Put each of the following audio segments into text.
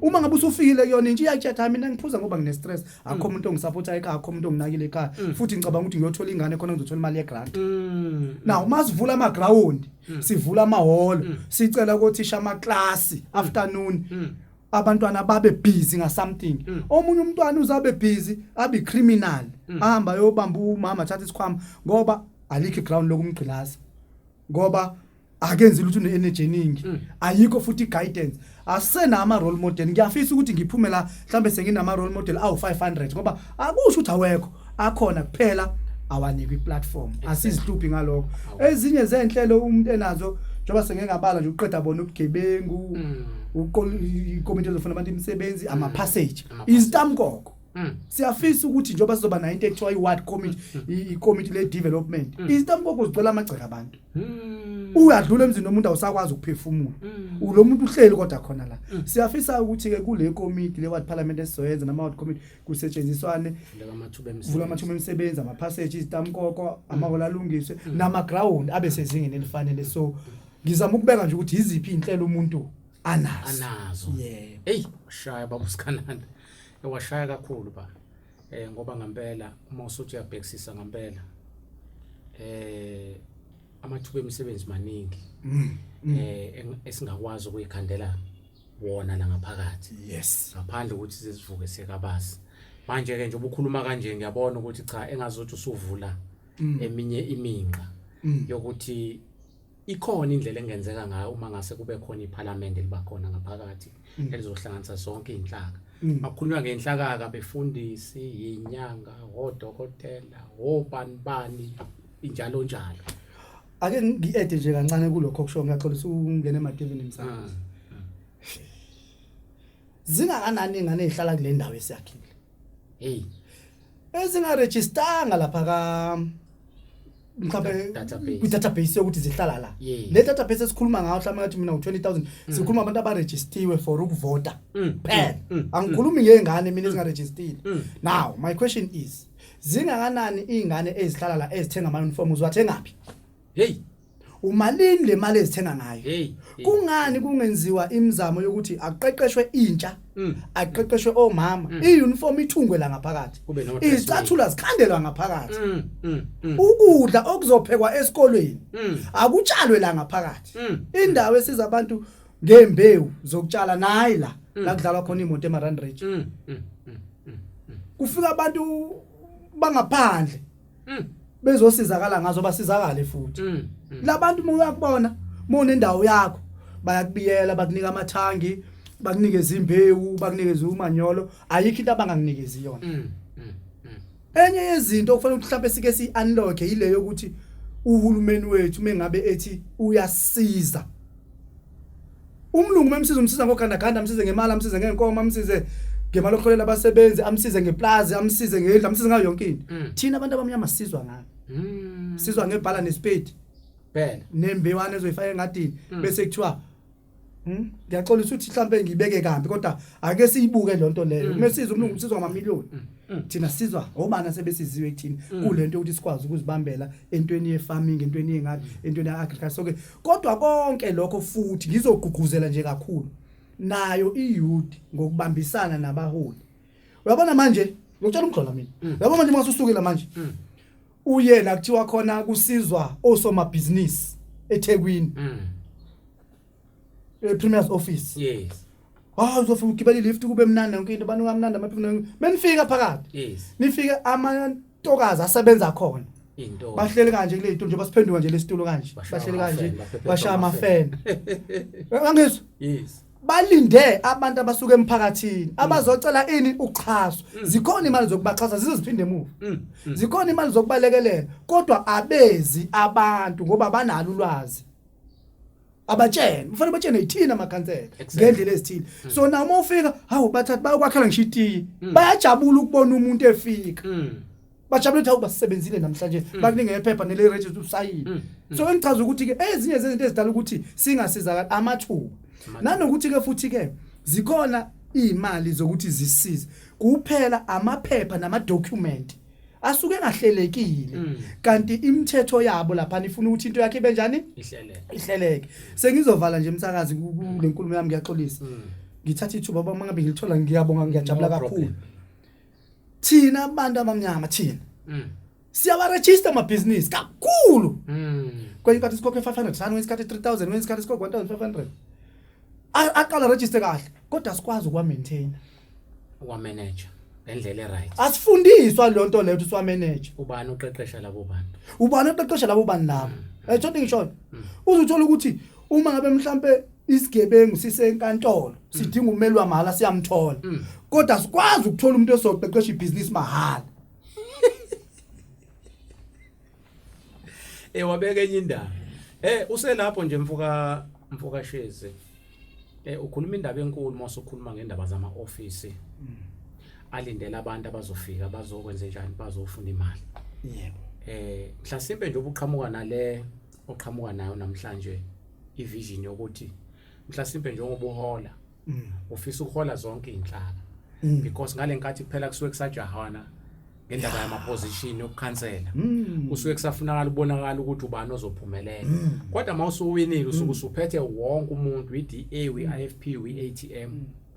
uma ngabe usufikile kuyona nje iyathatha mina ngiphuza ngoba ngine stress akho umuntu ongisupporta ekhaya akho umuntu onginakile ekhaya futhi ngicabanga ukuthi ngiyothola ingane khona ngizothola imali ye grant now masivula ama ground sivula ama hall sicela ukuthisha ama class afternoon abantwana babe busy nga something omunye umntwana uzabe busy abi criminal ahamba yobamba umama thatha isikhwama ngoba alikho ground lokumgqilaza ngoba akenzi lutho ne energy eningi ayikho futhi guidance asena ama role model ngiyafisa ukuthi ngiphume la mhlambe senginama role model awu 500 ngoba akusho ukuthi awekho akhona kuphela awanike iplatform asizihluphi ngalokho ezinye zenhlelo umuntu enazo njoba sengengabala nje uqeda bona ubugebengu ikomiti ezofuna abantu imisebenzi ama passage isitamkoko siyafisa ukuthi njoba sizoba na into ekuthiwa i-ward committee i-committee le development isitamkoko zicela amagceke abantu uyadlula emzini omuntu awusakwazi ukuphefumula ulo muntu uhleli kodwa khona la siyafisa ukuthi ke kule committee le ward parliament esizoyenza nama ward committee kusetshenziswane vula amathuba emisebenzi ama passage isitamkoko amaholo alungiswe nama ground abe sezingeni elifanele so ngizama ukubeka nje ukuthi iziphi inhlelo umuntu anazo hey shaya baba Sgananda ewashaya kakhulu ba ngoba ngempela uma usuthi uyabhekisisa ngempela amathuba emisebenzi maningi esingakwazi ukuyikhandela wona la ngaphakathi ngaphandle ukuthi sizivuke sekabazi manje ke nje ubukhuluma kanje ngiyabona ukuthi cha engazothi usuvula eminye iminqa yokuthi ikhona indlela engenzeka ngayo uma ngase kube khona iParliament eliba khona ngaphakathi elizohlanganisa zonke inhlaka akukhulunywa ngenhlaka befundisi inyanga odokotela obanibani injalo njalo ake ngiede nje kancane kulokho kusho ngiyaxolisa ungene emadivini emsakazo zingakanani ingane ezihlala kule ndawo esiyakhile hey ezinga registeranga lapha ka mhlawumbe database yokuthi zihlala la le database esikhuluma ngayo mhlawumbe ngathi mina u20,000 sikhuluma abantu abaregistiwe for ukuvota phela angikhulumi ngengane mina ezingaregistile now my question is zingakanani izingane ezihlala la ezithenga ama uniform uzwathengapi hey umalini le mali ezithenga ngayo kungani kungenziwa imizamo yokuthi aqeqeshwe intsha aqeqeshwe omama iuniform ithungwe la ngaphakathi izicathula zikhandelwa ngaphakathi ukudla okuzophekwa esikolweni akutshalwe la ngaphakathi indawo esiza abantu ngembewu zokutshala nayi la kudlalwa khona imoto eMarand Ridge kufika abantu bangaphandle bezosizakala ngazo basizakale futhi labantu muyakubona mona endawo yakho bayakubiyela bakunika amathangi bakunikeza imbewu bakunikeza umanyolo ayikho into abangakunikezi yona enye yezinto okufanele ukuthi mhlawumbe sike si-unlock yileyo ukuthi uhulumeni wethu mengabe ethi uyasiza umlungu memsiza ngogandaganda amsize ngemali amsize ngenkomo amsize ngemali okholela abasebenzi amsize ngeplaza amsize ngendlu amsize ngayo yonke into thina abantu abamnyama sizwa ngayo sizwa ngebhala nespade phela nembewane ezoyifaka engadini bese kuthiwa ngiyaxolisa ukuthi mhlambe ngibeke kambi kodwa ake siyibuke lonto leyo mesizwe umlungu usizwa ngama-million thina sizwa obana sebesiziwe kuthina kulento ukuthi sikwazi ukuzibambela entweni ye-farming entweni yengadi entweni ye-agriculture so ke kodwa konke lokho futhi ngizogqugquzela nje kakhulu nayo iyouth ngokubambisana nabaholi uyabona manje ngokutshela umgxola mina yabo manje masusukile manje uye la kuthiwa khona kusizwa osomabhizinisi eThekwini Premier's office yes uzofika ugibela lift kube mnandi yonke into abantu kamnandi amaphefumula benifika phakathi yes nifike amantokazi asebenza khona into bahleli kanje kule into nje basiphenduka nje lesitulo kanje bahleli kanje bashaya amafeni angizwa yes balinde abantu abasuka emphakathini abazocela ini uxhaso zikhona imali zokubaxhasa zizoziphinde emuva zikhona imali zokubalekelela kodwa abezi abantu ngoba banalo ulwazi abatshene kufanele batshene ithina amakhansela ngendlela ezithile so na uma ufika hawu bathatha bayokwakhela ngishitiye bayajabula ukubona umuntu efika bajabula ukuthi basebenzile namhlanje bakuninge iphepha nele register usayini so engichaza ukuthi ke ezinye zezinto ezidala ukuthi singasizakala amathuba nanokuthi ke futhi ke zikhona imali zokuthi zisize kuphela amaphepha nama document asuke engahlelekile kanti imithetho yabo lapha nifuna ukuthi into yakhe benjani ihleleke sengizovala nje umsakazi kule nkulumo yami ngiyaxolisa ngithatha ithuba baba mangabe ngilithola ngiyabonga ngiyajabula No kakhulu problem. thina abantu abamnyama thina siyabaregister amabhizinisi kakhulu kwenye isikhathi sikhokhe 500 kwenye isikhathi 3000 kwenye isikhathi sikhokhe 1500 aqala register kahle kodwa sikwazi ukwa maintain Wa manager ngendlela eright. asifundiswa le nto lethu siwa manage Ubani uqeqesha labo bantu? ubani oqeqesha labo bani labo etshothi ngisho uzuthola ukuthi uma ngabe mhlambe isigebengu sisenkantolo sidinga umelwa mahala siyamthola kodwa sikwazi ukuthola umuntu ozoqeqesha ibusiness mahala Wabeka enye indaba. Uselapho nje mfuka Shezi. Ukhuluma indaba enkulu mase ukhuluma ngendaba zama office. Alindele abantu abazofika bazokwenza njani bazofuna imali. Yebo. Mhlasimbe nje obuqhamuka nale oqhamuka nayo namhlanje ivision yokuthi mhlasimbe nje ngobuhola ufisa ukuhola zonke inhlaka because ngalenkathi kuphela kusuke kusajahana ngendaba yama position yokukhansela kusuke kusafunakala ubonakala ukuthi ubani ozophumelela kodwa mawusuwinile usuke usuphethe wonke umuntu iDA weIFP weATM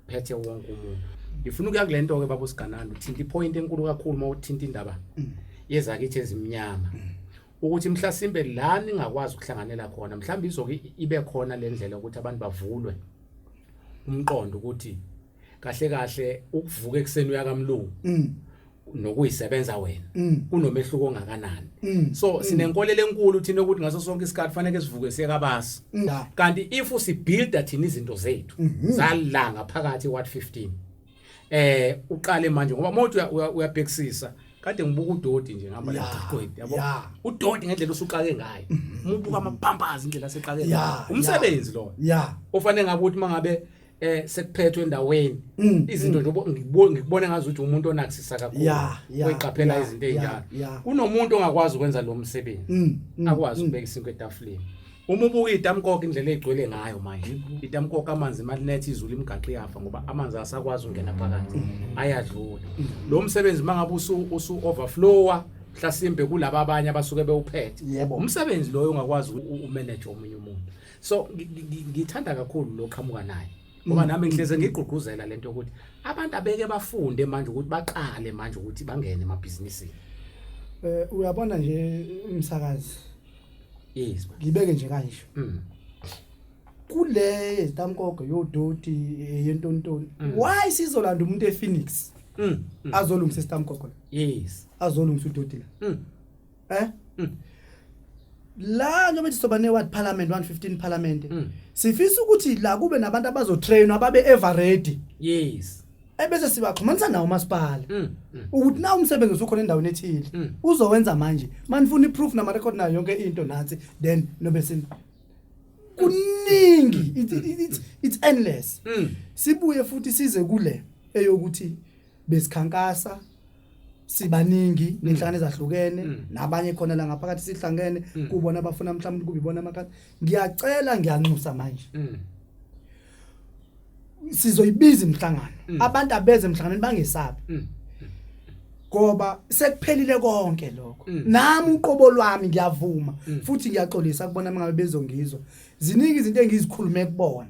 phethe wonke umuntu ngifuna ukuya kule nto ke baba uSgananda uthinta ipoint enkulu kakhulu mawuthinta indaba yezakithi ezimnyama ukuthi mhlasimbe la ningakwazi ukuhlanganela khona mhlawumbe izoke ibe khona le ndlela ukuthi abantu bavulwe umqondo ukuthi kahle kahle ukuvuka ekseni uyakamlungu nokuyisebenza wena kunomehluko ongakanani so sinenkolelo enkulu thina ukuthi ngaso sonke isikhathi kufanele sivuke siye kabasi kanti if usibuilda thina izinto zethu zalanga phakathi what 15 uqale manje ngoba mothi uyabhekisisa kade ngibuka uDodi nje ngihamba leqhiqweni yabo uDodi ngendlela osuqake ngayo umuntu kamaphambazi indlela aseqake ngayo umsebenzi lo ofanele ngabe ukuthi mangabe sekuphethwe endaweni izinto nje ngikubona ngazi ukuthi umuntu onakusisa kakhulu oyiqaphela izinto ezinjalo kunomuntu ongakwazi ukwenza lo msebenzi akwazi ukubeka isinto etafuleni uma ubuka idamkoko indlela egcwele ngayo manje idamkoko amanzi malinethi izulu imigaqo yafa ngoba amanzi asakwazi ungena phakathi ayadlula lo msebenzi mangabe usu overflowa mhlasimbe kulabo abanye abasuke bewuphethe umsebenzi loyo ungakwazi umanage omunye umuntu so ngithanda kakhulu lo qhamuka naye ngoba nami ngihleze ngigqugquzela lento ukuthi abantu abeke bafunde manje ukuthi baqale manje ukuthi bangene emabhizinisini uyabona nje umsakazi yes ngibeke nje kanje kule itamkoko yoDodi yentontoni why sizolanda umuntu ePhoenix azolungisa isitamkoko yes azolungisa uDodi la njengoba sizoba ne-ward parliament 115 parliament sifisa ukuthi la kube nabantu abazotrainwa babe ever ready yes ebese sibaxhumanisa nawo umasipala ukuthi na umsebenzi usukhona endaweni ethile uzowenza manje manifuna iproof nama record nayo yonke into nathi then nobe sin kuningi it's endless sibuye futhi size kule eyokuthi besikhankasa sibaningi nenhlangano ezahlukene nabanye khona la ngaphakathi sihlangene kubona abafuna mhlawumbe kube ibona amakhasi ngiyacela ngiyanxusa manje sizoyibiza imhlangano abantu abeze emhlanganweni bangesabi ngoba sekuphelile konke lokho nami uqobo lwami ngiyavuma futhi ngiyaxolisa kubona mangabe bezongizwa ziningi izinto engizikhulume kubona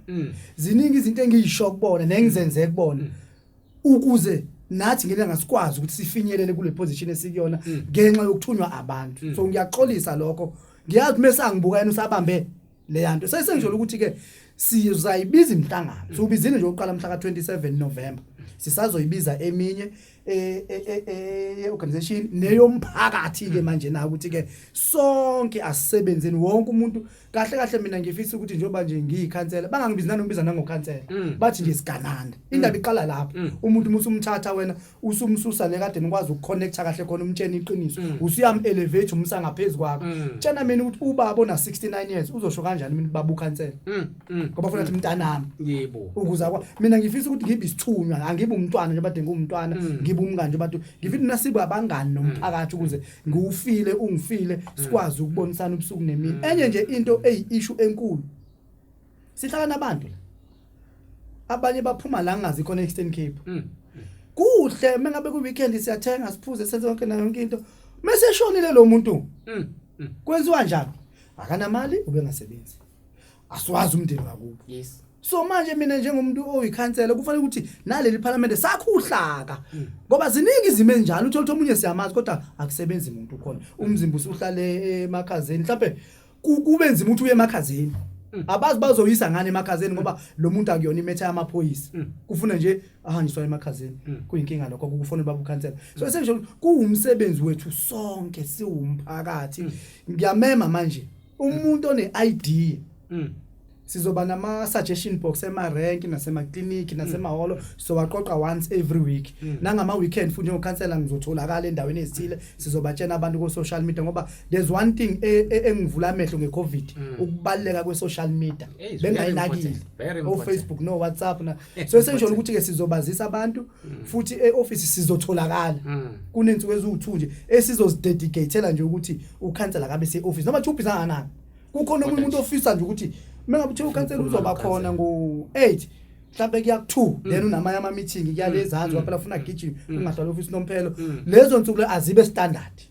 ziningi izinto engiyisho kubona nengizenze kubona ukuze nathi ngeke ngasikwazi ukuthi sifinyelele kule position esikuyona ngenxa yokuthunywa abantu so ngiyaxolisa lokho ngiyazi mesangibuka yena usabambe le yanto sesenjolo ukuthi ke sizayibiza imhlangano so ubizini nje oqala mhla ka27 November sisazoyibiza eminye organization neyomphakathi ke manje na ukuthi ke sonke asisebenzeni wonke umuntu kahle kahle mina ngifisa ukuthi njengoba nje ngiyikhansela bangangibizana nongibiza nangokhansela bathi nje Sgananda indaba iqala lapho umuntu musumthatha wena usumsusa le kade nikwazi ukuconnecta kahle khona umtsheni iqiniso usuyam elevate umsa ngaphezulu kwakho tshena mina ukuthi ubaba ona 69 years uzosho kanjani mina baba ukhansela ngoba ufuna ukuthi mntanami yebo ukuza kwa mina ngifisa ukuthi ngibe isithunywa angibe umntwana nje bade ngumntwana ngibe umngane nje bathu ngifuna nasibe abangani nomphakathi ukuze ngiwufile ungifile sikwazi ukubonisana ubusuku nemini enye nje into issue enkulu sihlala nabantu abanye baphuma la ngazi khona eEastern Cape kuhle mengabe ku weekend siyathenga siphuze senze konke nayo yonke into mase shonile lo muntu kwenziwa njalo akanamali ube ngasebenzi asiwazi umndeni wakubo yes So manje mina njengomuntu oyikhansela kufanele ukuthi naleli parliament sakhuhlaka ngoba ziningi izimo enjalo uthola omunye siyamazi kodwa akusebenzi umuntu khona umzimba usuhlale emakhazeni mhlawumbe kube nzima ukuthi uye emakhazeni abazi bazoyisa ngane emakhazeni ngoba lo muntu akuyona imetha yamaphoyisa kufuna nje ahanjiswa emakhazeni kuyinkinga lokho kufanele babukhansela so essentially kuwumsebenzi wethu sonke siwumphakathi ngiyamema manje umuntu one idea sizoba nama suggestion box ema-rank nasema-clinic nasemahholo sobaqoqa once every week nangama weekend futhi njengokhansela ngizotholakala endaweni ezithile sizobatshena abantu ku social media ngoba there's one thing engivula amehlo ngeCovid ukubaleka kwe-social media bengayinakile Facebook no WhatsApp so essentially ukuthi ke sizobazisa abantu futhi e-office sizotholakala kunensuku eziwu2 nje esizozidedicatela nje ukuthi ukhansela kabe se-office noma thuphi zanganani kukhona umuntu ofisa nje ukuthi mengabuthi ukhansela uzoba khona ngo8 mhlawumbe kuya ku2 then unamanye ama meeting kuyalezansi waphela ufuna gijima ungahlala office nomphelo lezo nsuku azibe standard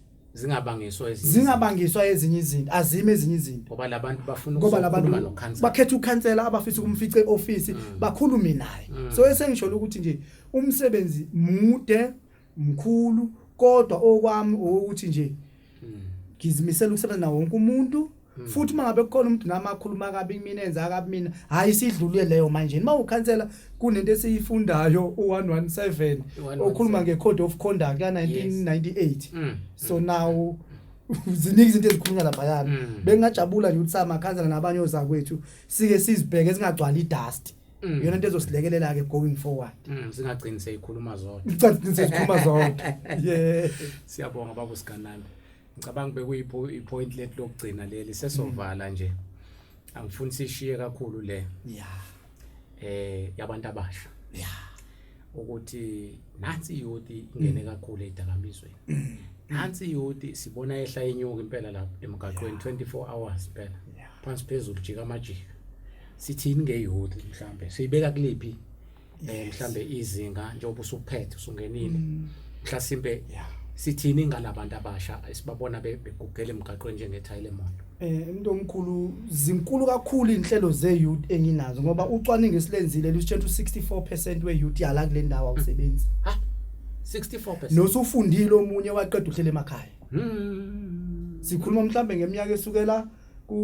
zingabangiswa ezinye izinto azime ezinye izinto ngoba labantu bafuna ukukhuluma nokhansela bakhetha ukhansela abafisa ukumfica eoffice bakhulume naye so esengisho ukuthi nje umsebenzi mude mkhulu kodwa okwami ukuthi nje ngizimisela ukusebenza nawo wonke umuntu futhi mangabe kukhona umuntu namakhuluma kabi mina enza kabi mina hayi sidlulile leyo manje mawukhansela kunento esiyifundayo u117 okhuluma ngecode of conduct ka 1998 so now ziningi izinto ezikhulunywa lapha yana bengajabula nje ukuthi samakhansela nabanye ozakwethu sike sizibheke singagcwali idust yona into ezosilekelela ke going forward singagcini seyikhuluma zonke yeah siyabonga baba Sgananda ngicabanga bekuyipoint lethu lokugcina leli sesovala nje angifuni sishiye kakhulu le yabantu abasha ukuthi nansi youth ingene kakhulu edakamizweni nansi youth sibona ehla enyuka impela lapha emgaqweni 24 hours phela phansi phezulu jika amajika sithini ngeyouth mhlambe siyibeka kuliphi mhlambe izinga njengoba usuphethe usungenile mhlasimbe sithini ngalabantu abasha esibabona begugela emgaqweni njengethayile emoto umuntu omkhulu zinkulu kakhulu inhlelo ze-youth enginazo ngoba ucwaningo esilenzile lusitshela 64% we-youth yala kule ndawo awusebenzi 64% nosufundile omunye waqeda uhlele emakhaya sikhuluma mhlambe ngeminyaka esukela ku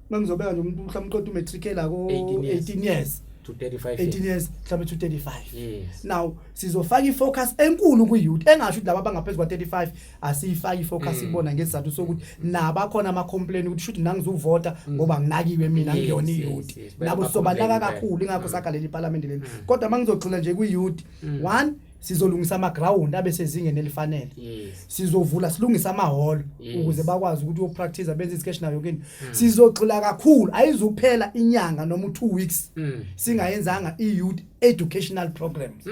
mangizobeka nje umuntu mhlambe uqeda umatricela ko 18 years to 35 18 years mhlambe to 35 yes now sizofaka ifocus enkulu ku-youth engasho ukuthi laba abangaphezulu kwa-35 asiyifaki ifocus ibona ngesizathu sokuthi nabakhona ama-complain ukuthi shuthi nangizuvota ngoba nginakiwe mina ngiyona i-youth nabo sizobanaka kakhulu ingakho sakha leli parliament leli kodwa mangizogxila nje ku-youth one sizolungisa ama-ground abesezingeni elifanele sizovula silungisa ama-hall ukuze bakwazi ukuthi uyopractice benze isketch nayo yonke sizogxila kakhulu ayizuphela inyanga noma 2 weeks singayenzanga i-youth educational programs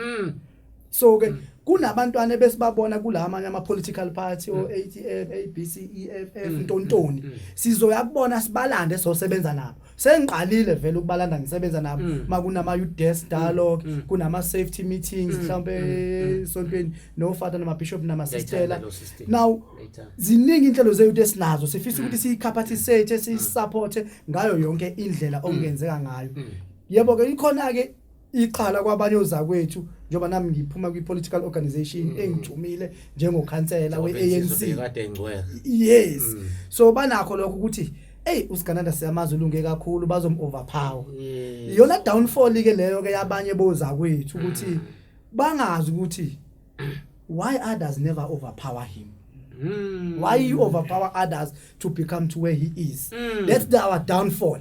so ke kunabantwana besibabona kula amanye ama-political party o-ATF, ABC, EFF, ntontoni sizoyakubona sibalande sosebenza nabo sengiqalile vele ukubalanda ngisebenza nabo makunama-youth desk dialogue kunama-safety meetings mhlawumbe sontweni nofata nama-bishop nama-sistela now ziningi inhlelo ze-youth esinazo sifisa ukuthi siyi-capacity siyi-support ngayo yonke indlela okungenzeka ngayo yebo-ke ikhona-ke iqhala kwabanye ozakwethu njoba nami ngiphuma kwi-political organization engithumile njengokhansela we-ANC yes so banakho lokho ukuthi uSgananda siyamazi ulunge kakhulu bazom-overpower iyona downfall ke leyo ke yabanye bozakwethu ukuthi bangazi ukuthi why others never overpower him why you overpower others to become to where he is that's our downfall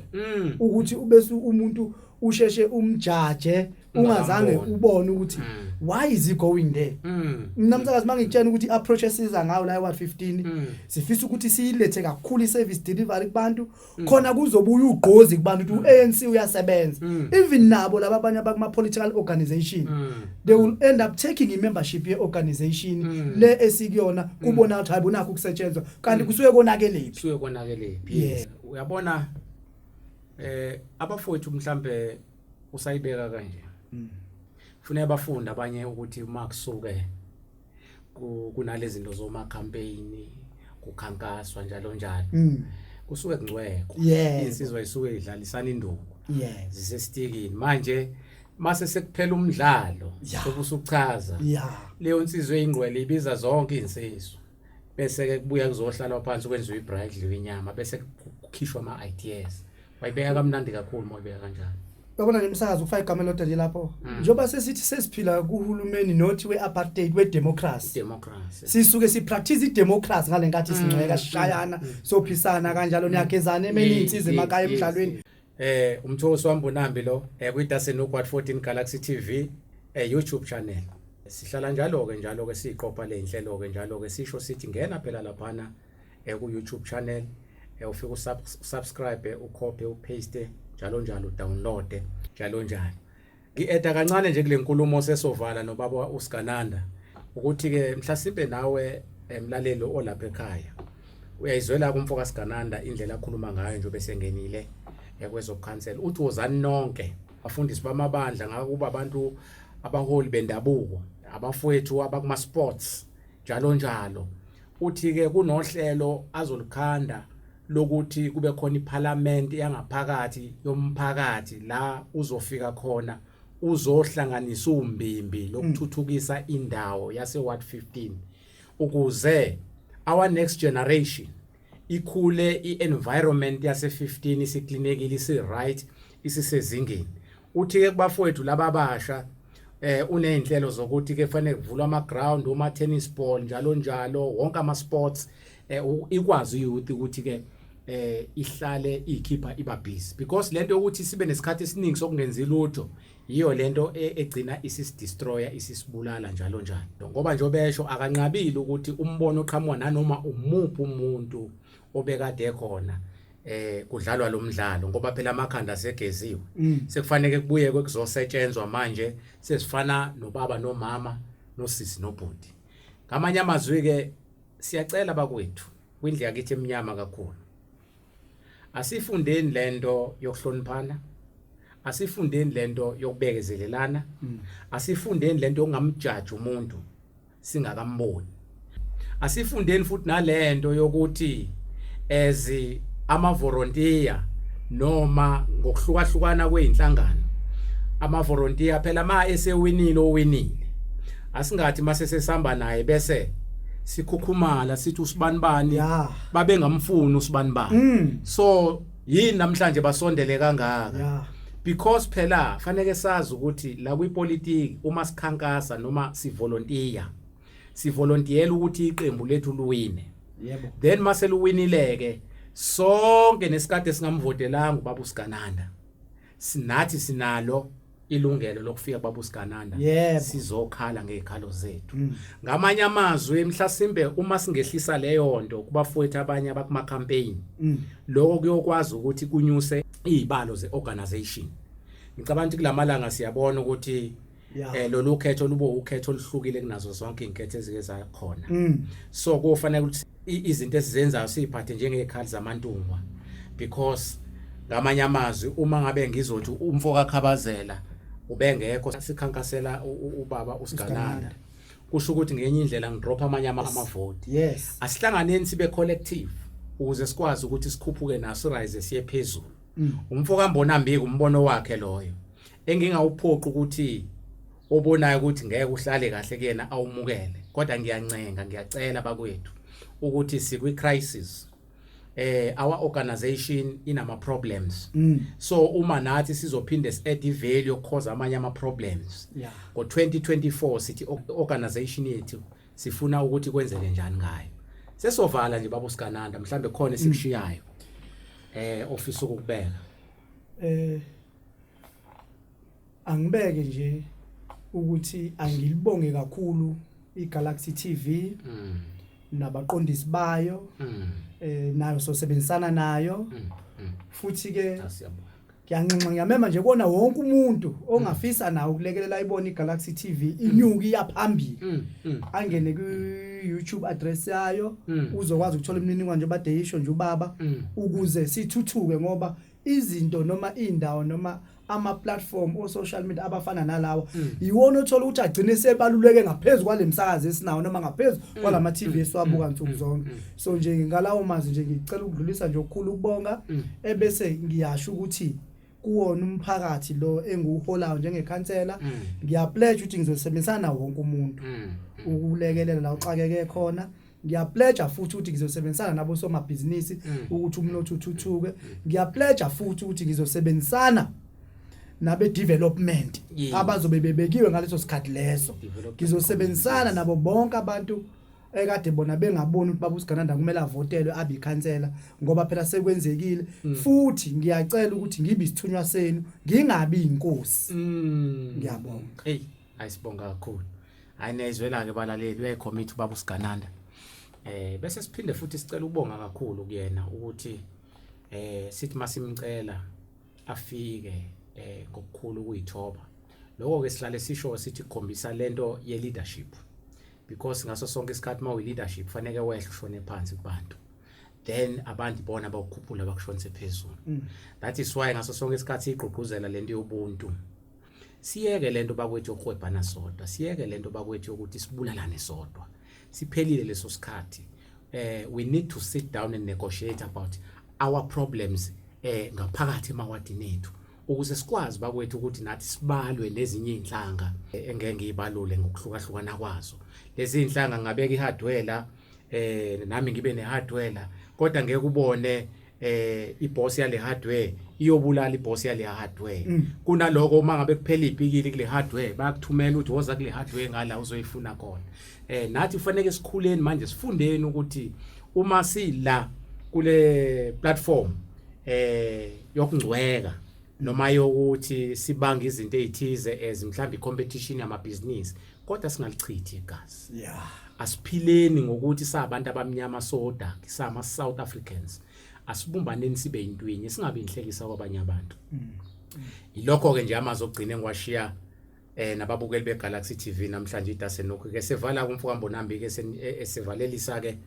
ukuthi ubese umuntu usheshe umjaje ungazange ubone ukuthi why is he going there namhlanje mangikutshela ukuthi approach esiza ngayo la wa15 sifisa ukuthi siyilethe kakhulu iservice delivery kubantu khona kuzobuya ugqozi kubantu ukuthi uANC uyasebenza even nabo laba abanye abakuma political organization they will end up taking membership ye organization le esikuyona kubona ukuthi hayi bonakho ukusetshenzwa kanti kusuke konakelephi uyabona abafowethu mhlambe usayibeka kanje ufuna abafunda abanye ukuthi makusuke kunalezi zinto zoma campaign kukhankaswa njalo njalo kusuke kungcweko insizwa isuke idlalisana induku zisesitikini manje mase sekuphela umdlalo sokusuchaza leyo insizwe eyingqwele ibiza zonke insizwe bese ke kubuya kuzohlala phansi kwenziwe ibrayi kudliwe inyama bese kukhishwa ama ideas wayibeka kamnandi kakhulu moyibeka kanjalo. Yabona nemsakazo ufaka igama elodwa nje lapho njoba sesithi sesiphila kuhulumeni nothi weapartheid wedemocracy sisuke sipractice idemocracy ngalenkathi singcweka sishayana sophisana kanjalo niyagezana emeni insizwe emakaya emidlalweni. Umthosi wambonambi lo kwi Dassenhoek 14 Galaxy Tv YouTube channel sihlala njalo ke siqopha le inhlelo ke njalo ke sisho sithi ngena phela laphana ku YouTube channel ufika usubscribe ucopy upaste njalo download njalo. Ngieda kancane nje kule nkulumo sesovala nobaba uSgananda ukuthi ke mhlasimbe nawe emlaleli olapha ekhaya uyayizwela kumfoka Sgananda indlela akhuluma ngayo nje bese ngenile kwezocancel uthi wozani nonke abafundisi bamabandla ngakuba abantu abaholi bendabuko abafowethu abakuma sports njalo uthi ke kunohlelo azolikhanda lokuthi kube khona iparliament yangaphakathi yomphakathi la uzofika khona uzohlanganisa umbimbi lokuthuthukisa indawo yase Ward 15 ukuze our next generation ikhule ienvironment yase 15 isiklinekile isi right isisezingeni. Uthi ke kubafowethu laba abasha uneinhlelo zokuthi ke fanele kuvulwa ama ground uma tennis ball njalo wonke ama sports ikwazi ukuthi ke ihlale ikhipha iba busy because lento ukuthi sibe nesikhathi esiningi sokungenza ilutho yiyo lento egcina isisdestroyer isisibulala njalo ngoba nje obesho akanqabile ukuthi umbono oqhamuka nanoma umuphi umuntu obekade khona kudlalwa lo mdlalo ngoba phela amakhanda segeziwe sekufanele kubuye kuzosetshenzwa manje sesifana nobaba nomama nosisi nobhuti. Ngamanye amazwi ke siyacela bakwethu kwindle yakithi eminyama kakhulu asifundeni lento yokuhloniphana, asifundeni lento yokubekezelelana, asifundeni lento ongamjaji umuntu singakamboni, asifundeni futhi nalento yokuthi ama volunteer noma ngokuhlukahlukana kweinhlangano ama volunteer phela ma esewinile owinile asingathi mase sesihamba naye bese sikhukhumala sithi usibanibani babe ngamfuni usibanibani so yini namhlanje basondele kangaka because phela fanele sazi ukuthi la kwipolitiki uma sikhankasa noma sivolunteer ukuthi iqembu lethu luwine then mase luwinileke sonke nesikade singamvotelanga ubaba uSgananda sinathi sinalo ilungelo lokufika baba uSgananda sizokhala ngezikhalo zethu. Ngamanye amazwi mhlasimbe uma singehlisa leyo nto kubafowethu abanye abakuma campaign lokho kuyokwazi ukuthi kunyuse izibalo zeorganization. Ngicabanga ukuthi kulamalanga siyabona ukuthi lolu khetho lubo ukhetho oluhlukile kunazo zonke inketho ezike zakhona so kufanele ukuthi izinto esizenzayo siphathe njengezikhali zamantungwa because ngamanye amazwi uma ngabe ngizothi umfoka khabazela ubengekho sikhankasela ubaba uSgananda kusho ukuthi ngenye indlela ngidrop amanye amavote asihlanganeni sibe collective ukuze sikwazi ukuthi sikhuphuke naso rise siye phezulu. Umfoka mbonambiki umbono wakhe loyo engingawuphoqa ukuthi obonayo ukuthi ngeke uhlale kahle kuyena awumukele kodwa ngiyacela bakwethu ukuthi sikwi crisis our organization inama problems so uma nathi sizophinde si-add value cause amanye ama problems ngo 2024 sithi organization yethu sifuna ukuthi kwenzeke njani ngayo sesovala nje baba uSgananda mhlambe khona esikushiyayo office ukubeka angibeke nje ukuthi angilibonge kakhulu iGalaxy TV nabaqondisi bayo nayo sosebenzisana nayo futhi ke ngiyanxenxa ngiyamema nje kona wonke umuntu ongafisa nawo ukulekelela ibona iGalaxy TV inyuki iyaphambili angene ku YouTube address yayo uzokwazi ukuthola imininingwane nje badeyisho nje ubaba ukuze sithuthuke ngoba izinto noma indawo noma ama platform o social media abafana nalawa iwona othola ukuthi agcine sebaluleke ngaphezulu kwalemsakazo esinawo noma ngaphezulu kwalama TV esiwabuka nsuku zonke so nje ngalawo mazi nje ngicela ukudlulisa nje okukhulu ukubonga ebese ngiyasho ukuthi kuwona umphakathi lo enguholayo njengekhansela ngiyapledge ukuthi ngizosebenzisana wonke umuntu ukulekelela la uxakeke khona ngiyapledge futhi ukuthi ngizosebenzisana nabo somabhizinisi ukuthi umnotho uthuthuke ngiyapledge futhi ukuthi ngizosebenzisana nabe development abazobe bebekiwe ngaleso sikhathi leso ngizosebenzisana nabo bonke abantu ekade bona bengaboni ukuthi babu Sgananda kumele avotelwe abe ikhansela ngoba phela sekwenzekile futhi ngiyacela ukuthi ngibe isithunywa senu ngingabi inkosi ngiyabonga hey ayisibonga kakhulu ayinezwela ke balaleli uyayicommit babu Sgananda bese siphinde futhi sicela ukubonga kakhulu kuyena ukuthi sithi masimcela afike ngokukhulu kuyithoba lokho ke sihlale sisho sithi khombisa lento ye leadership because ngaso sonke isikhathi mawu leadership fanele wehle ushone phansi kubantu then abantu bona bawukhuphula bakushonise phezulu that is why ngaso sonke isikhathi igqugquzela lento yobuntu siyeke lento bakwethu okhwebhana sodwa siyeke lento bakwethu ukuthi sibulalane sodwa siphelile leso sikhathi we need to sit down and negotiate about our problems ngaphakathi emawadini ethu ukuze sikwazi bakwethu ukuthi nathi sibalwe nezinye inhlanga engeke ngibalule ngokuhlukahlukana kwazo lezi inhlanga ngabeka ihardware nami ngibe nehardware kodwa ngeke ubone iboss yale hardware iyobulala iboss yale hardware kunaloko uma ngabe kuphela ibhikili kule hardware bayakuthumela ukuthi woza kule hardware ngala uzoyifuna khona nathi kufanele sikhuleni manje sifundeni ukuthi uma sila kule platform yokungcweka noma yokuthi sibanga izinto ezithize mhlawumbe competition yamabhizinisi kodwa singalichithi igazi asiphileni ngokuthi sabantu abamnyama soda kisama South Africans asibumbaneni sibe intwinye singabe inhlekisa kwabanye abantu ilokho ke nje amazogcina ngwashiya nababukeli beGalaxy TV namhlanje iDassenhoek ke sevala kumfuka Mbonambi ke esivalelisa ke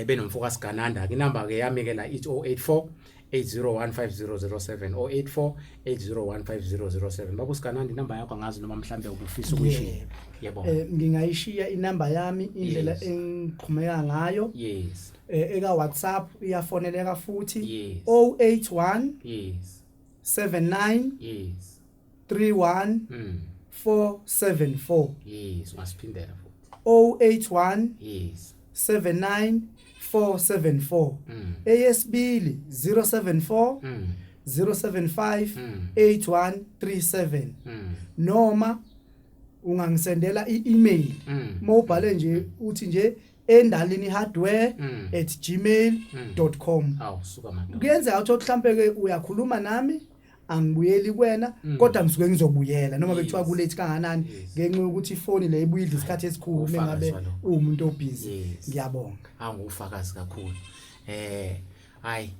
benomfuka Sgananda ke inamba ke yami ke la 084 8015007 084 8015007 babu Sgananda inamba yakho angazi noma mhlambe ubufisa ukuyishiya yebo ngingayishiya inamba yami indlela engiqhumeka ngayo eka WhatsApp iyafoneleka futhi 081 79 31 474 ungasiphendela futhi 081 79 474 eyesibili 074 075 8137 noma ungangisendela i-email mobile nje uthi nje endalini@gmail.com suka manje kuyenza ukuthi mhlambe ke uyakhuluma nami angibuyeli kuwena kodwa ngisuke ngizobuyela noma bekuthiwa kulate kanganani ngenxa ukuthi ifoni le ibuyidla isikhathi esikhulu mengabe umuntu obusy ngiyabonga angufakazi kakhulu hayi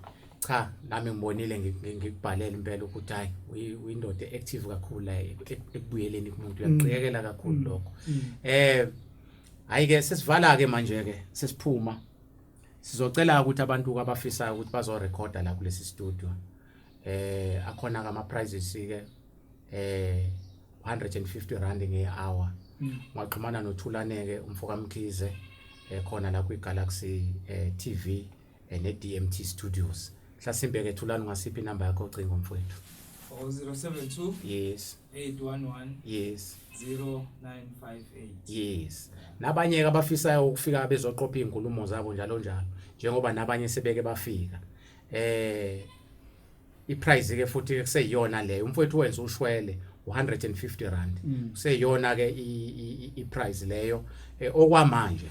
cha nami ngibonile ngikubhalela impela ukuthi hayi uyindoda active kakhulu la ekubuyeleni kumuntu uyaqhiyekela kakhulu lokho hayi ke sesivala ke manje ke sesiphuma sizocela ukuthi abantu abafisayo ukuthi bazorecorda la kulesi studio akhona ama prizes ke 150 rand nge-hour ngaxhumana noThulaneke umfoka Mkhize khona la kwiGalaxy TV ne-DMT Studios mhlasimbe ke Thulani ngasiphi inamba yakho ocingo mfowethu 072 yes 811 yes 0958 yes nabanye abafisayo ukufika bezoqopha izinkulumo zabo njalo njalo njengoba nabanye sebeke bafika iprice ke futhi kuseyiyona leyo umfowethu wenza ushwele 150 rand kuseyiyona ke iprice leyo okwamanje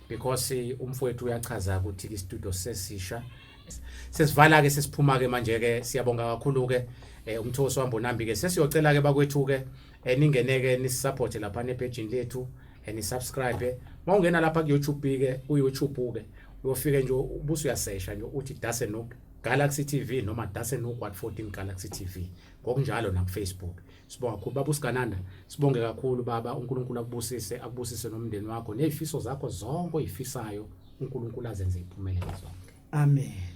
because umfowethu uyachaza ukuthi istudio sesisha sesivala ke sesiphuma ke manje ke siyabonga kakhulu ke umthoso waMbonambi ke sesiyocela ke bakwethu ke ningeneke nisisupport lapha nepage lethu nisubscribe mawungena lapha ku YouTube ke uYouTube ke uyofika nje ubusu uyasesha nje uthi Dassenhoek Galaxy TV noma Dassenhoek 14 Galaxy TV ngokunjalo na ku Facebook sibonga kakhulu babu Sgananda sibonge kakhulu baba uNkulunkulu akubusise nomndeni wakho nezifiso zakho zonke oyifisayo uNkulunkulu azenze iphumelele zonke amen.